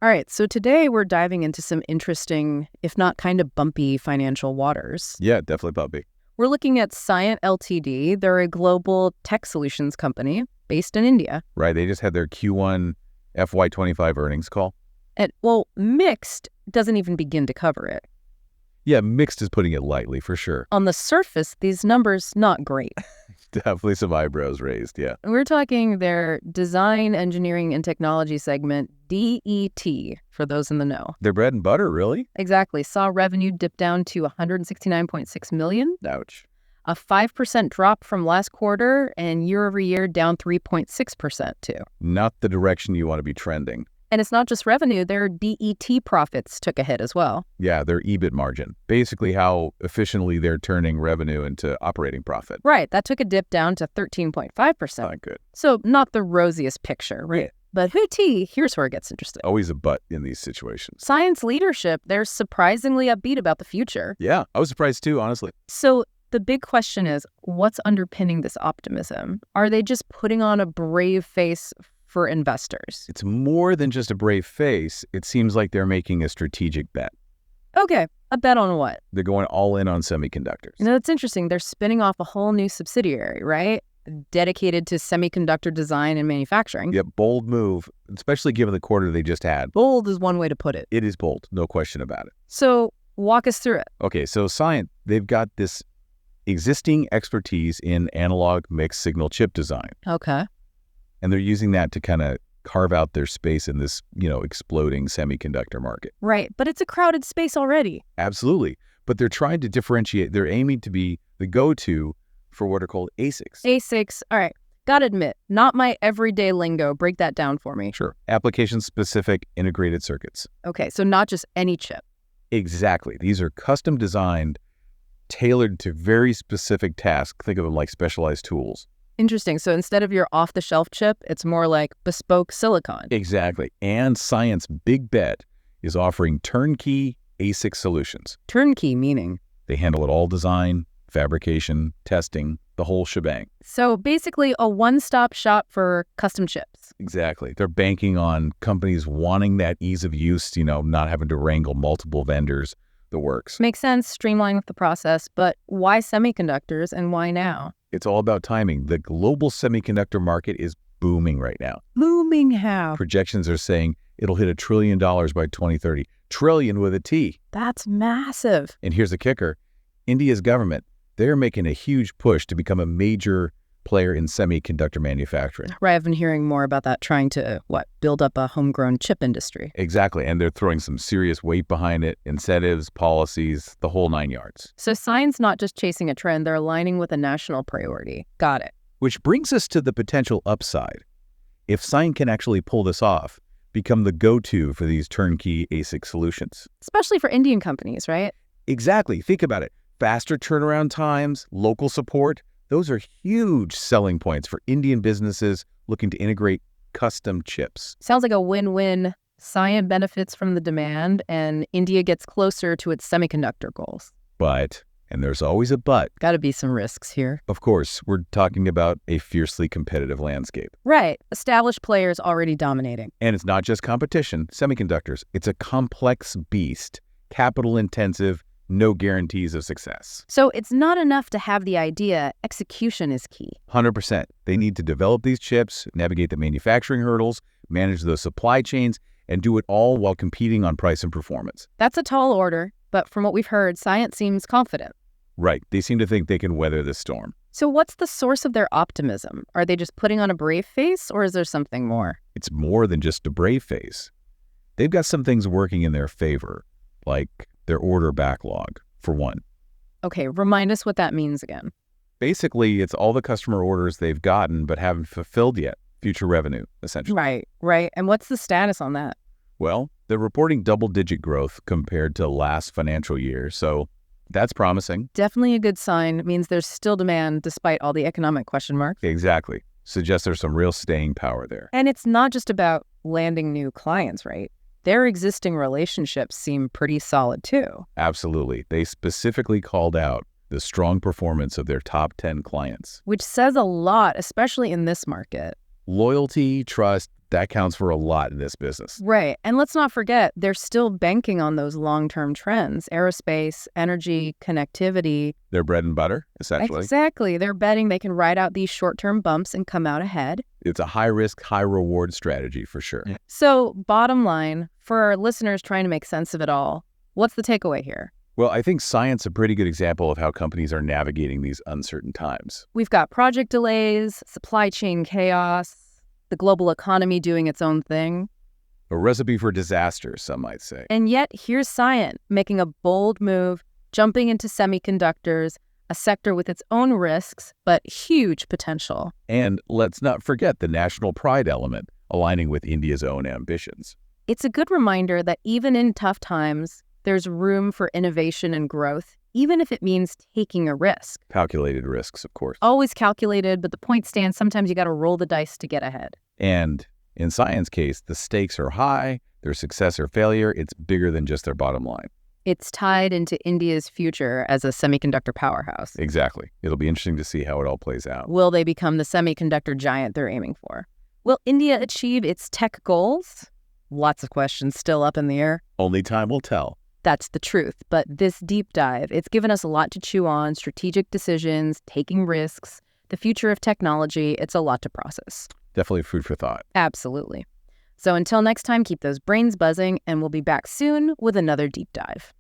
All right, so today we're diving into some interesting, if not kind of bumpy financial waters. Yeah, definitely bumpy. We're looking at Cyient Ltd. They're a global tech solutions company based in India. Right. They just had their Q1 FY25 earnings call. And, well, mixed doesn't even begin to cover it. Yeah, mixed is putting it lightly, for sure. On the surface, these numbers, not great. Definitely some eyebrows raised, yeah. We're talking their Design, Engineering, and Technology segment, DET, for those in the know. Their bread and butter, really? Exactly. Saw revenue dip down to $169.6 million. Ouch. A 5% drop from last quarter, and year over year down 3.6% too. Not the direction you want to be trending. And it's not just revenue, their DET profits took a hit as well. Yeah, their EBIT margin. Basically how efficiently they're turning revenue into operating profit. Right, that took a dip down to 13.5%. Not good. So not the rosiest picture, right? Yeah. But hooty, here's where it gets interesting. Always a but in these situations. Science leadership, they're surprisingly upbeat about the future. Yeah, I was surprised too, honestly. So the big question is, what's underpinning this optimism? Are they just putting on a brave face for investors? It's more than just a brave face. It seems like they're making a strategic bet. Okay, a bet on what? They're going all in on semiconductors. You know, it's interesting. They're spinning off a whole new subsidiary, right? Dedicated to semiconductor design and manufacturing. Yeah, bold move, especially given the quarter they just had. Bold is one way to put it. It is bold, no question about it. So walk us through it. Okay, so Cyient, they've got this existing expertise in analog mixed signal chip design. Okay. And they're using that to kind of carve out their space in this, exploding semiconductor market. Right, but it's a crowded space already. Absolutely. But they're trying to differentiate. They're aiming to be the go-to for what are called ASICs. ASICs, all right. Gotta admit, not my everyday lingo. Break that down for me. Sure. Application-specific integrated circuits. Okay, so not just any chip. Exactly. These are custom designed, tailored to very specific tasks. Think of them like specialized tools. Interesting. So instead of your off-the-shelf chip, it's more like bespoke silicon. Exactly. And Scient's big bet is offering turnkey ASIC solutions. Turnkey meaning? They handle it all: design, fabrication, testing, the whole shebang. So basically a one-stop shop for custom chips. Exactly. They're banking on companies wanting that ease of use, not having to wrangle multiple vendors, the works. Makes sense, streamline the process, but why semiconductors and why now? It's all about timing. The global semiconductor market is booming right now. Booming how? Projections are saying it'll hit $1 trillion by 2030. Trillion with a T. That's massive. And here's the kicker. India's government, they're making a huge push to become a major player in semiconductor manufacturing. Right, I've been hearing more about that, trying to, build up a homegrown chip industry. Exactly, and they're throwing some serious weight behind it, incentives, policies, the whole 9 yards. So Scient's not just chasing a trend, they're aligning with a national priority. Got it. Which brings us to the potential upside. If Cyient can actually pull this off, become the go-to for these turnkey ASIC solutions. Especially for Indian companies, right? Exactly, think about it. Faster turnaround times, local support, those are huge selling points for Indian businesses looking to integrate custom chips. Sounds like a win-win. Cyient benefits from the demand, and India gets closer to its semiconductor goals. But, and there's always a but. Got to be some risks here. Of course, we're talking about a fiercely competitive landscape. Right. Established players already dominating. And it's not just competition, semiconductors. It's a complex beast, capital intensive, no guarantees of success. So it's not enough to have the idea. Execution is key. 100%. They need to develop these chips, navigate the manufacturing hurdles, manage those supply chains, and do it all while competing on price and performance. That's a tall order, but from what we've heard, Cyient seems confident. Right. They seem to think they can weather this storm. So what's the source of their optimism? Are they just putting on a brave face, or is there something more? It's more than just a brave face. They've got some things working in their favor, like their order backlog, for one. Okay, remind us what that means again. Basically, it's all the customer orders they've gotten but haven't fulfilled yet. Future revenue, essentially. Right. And what's the status on that? Well, they're reporting double-digit growth compared to last financial year, so that's promising. Definitely a good sign. It means there's still demand despite all the economic question marks. Exactly. Suggests there's some real staying power there. And it's not just about landing new clients, right? Their existing relationships seem pretty solid too. Absolutely. They specifically called out the strong performance of their top 10 clients. Which says a lot, especially in this market. Loyalty, trust, That counts for a lot in this business. Right. And let's not forget, they're still banking on those long-term trends, aerospace, energy, connectivity. Their bread and butter, essentially. Exactly. They're betting they can ride out these short-term bumps and come out ahead. It's a high-risk, high-reward strategy for sure. So bottom line, for our listeners trying to make sense of it all, what's the takeaway here? Well, I think Cyient's a pretty good example of how companies are navigating these uncertain times. We've got project delays, supply chain chaos, the global economy doing its own thing. A recipe for disaster, some might say. And yet, here's Cyient making a bold move, jumping into semiconductors, a sector with its own risks, but huge potential. And let's not forget the national pride element, aligning with India's own ambitions. It's a good reminder that even in tough times, there's room for innovation and growth, even if it means taking a risk. Calculated risks, of course. Always calculated, but the point stands, sometimes you got to roll the dice to get ahead. And in Cyient's case, the stakes are high, their success or failure, it's bigger than just their bottom line. It's tied into India's future as a semiconductor powerhouse. Exactly. It'll be interesting to see how it all plays out. Will they become the semiconductor giant they're aiming for? Will India achieve its tech goals? Lots of questions still up in the air. Only time will tell. That's the truth. But this deep dive, it's given us a lot to chew on, strategic decisions, taking risks, the future of technology. It's a lot to process. Definitely food for thought. Absolutely. So until next time, keep those brains buzzing, and we'll be back soon with another deep dive.